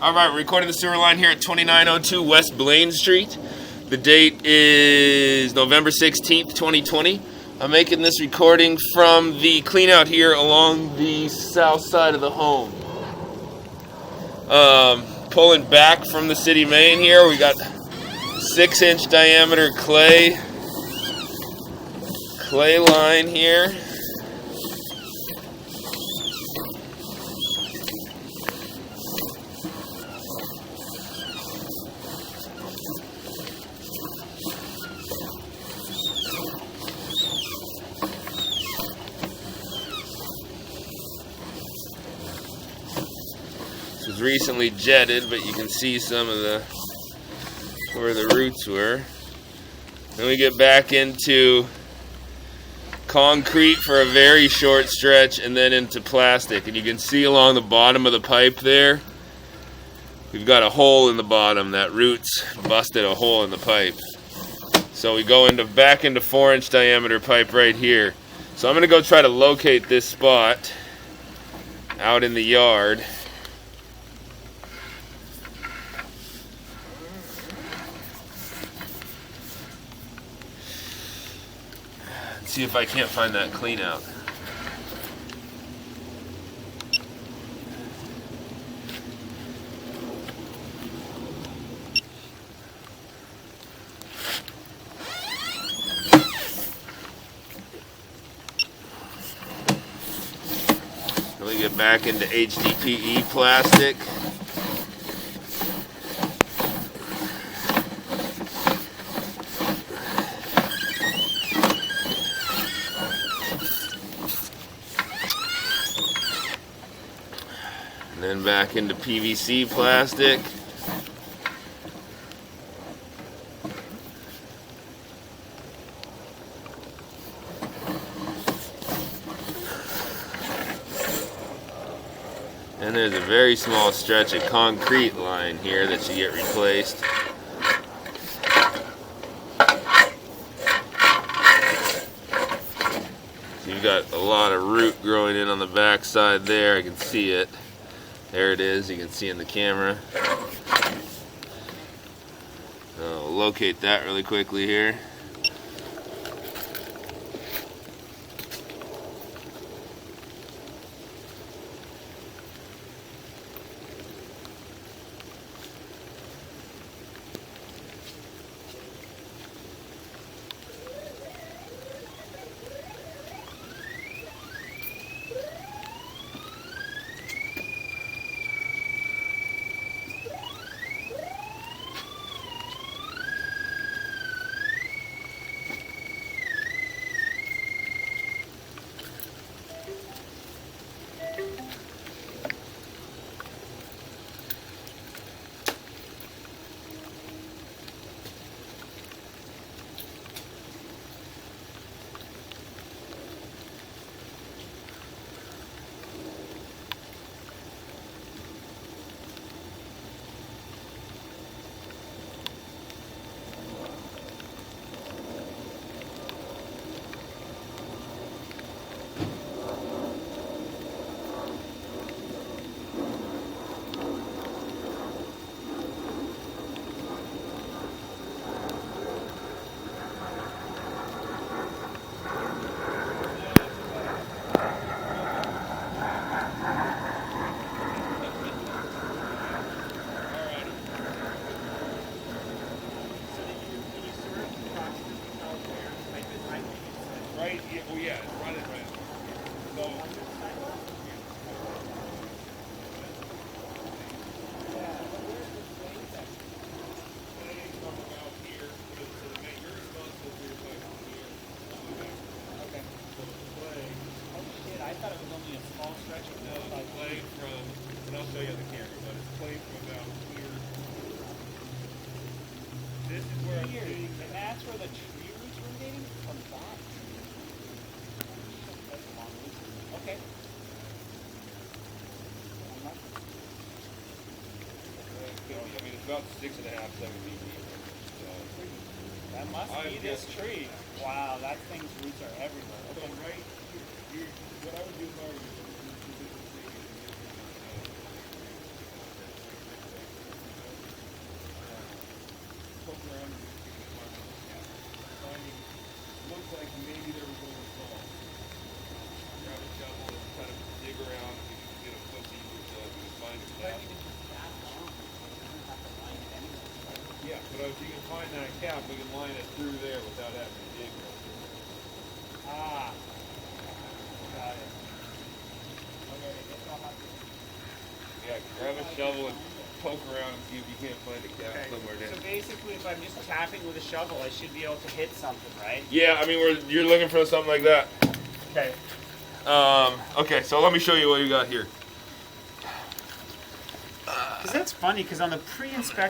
Alright, we're recording the sewer line here at 2902 West Blaine Street. The date is November 16th, 2020. I'm making this recording from the clean out here along the south side of the home. Pulling back from the city main here, we got 6-inch diameter clay line here. Was recently jetted, but you can see some of where the roots were. Then we get back into concrete for a very short stretch and then into plastic, and you can see along the bottom of the pipe there we've got a hole in the bottom. That roots busted a hole in the pipe, so we go back into 4-inch diameter pipe right here. So I'm gonna go try to locate this spot out in the yard. See if I can't find that clean out. Let me get back into HDPE plastic. And then back into PVC plastic. And there's a very small stretch of concrete line here that should get replaced. So you've got a lot of root growing in on the back side there. I can see it. There it is, you can see in the camera. I'll locate that really quickly here. Right, yeah, oh yeah, it's running right. So, I thought it was only a small stretch of clay from, and I'll show you on the camera, but it's clay from about here. This is where I'm seeing, and that's where the tree roots were dating from that. That's a long root. Okay. I mean, it's about 6.5, 7 feet deep. So, that must be this tree. Wow, that thing's roots are everywhere. So right here, what I would do is around and just see if I can find it. Looks like maybe there was a little salt. Grab a shovel and kind of dig around and we can get a foot deep with we can find a cap. Yeah, but if you can find that cap, we can line it through there without having to dig. Ah. Got it. Okay, I guess I'll have to. Yeah, grab a shovel and poke around and see if you can't find a gap Okay. somewhere down. So basically, if I'm just tapping with a shovel, I should be able to hit something, right? Yeah, I mean, you're looking for something like that. Okay. Okay, so let me show you what you got here. Because that's funny, because on the pre-inspection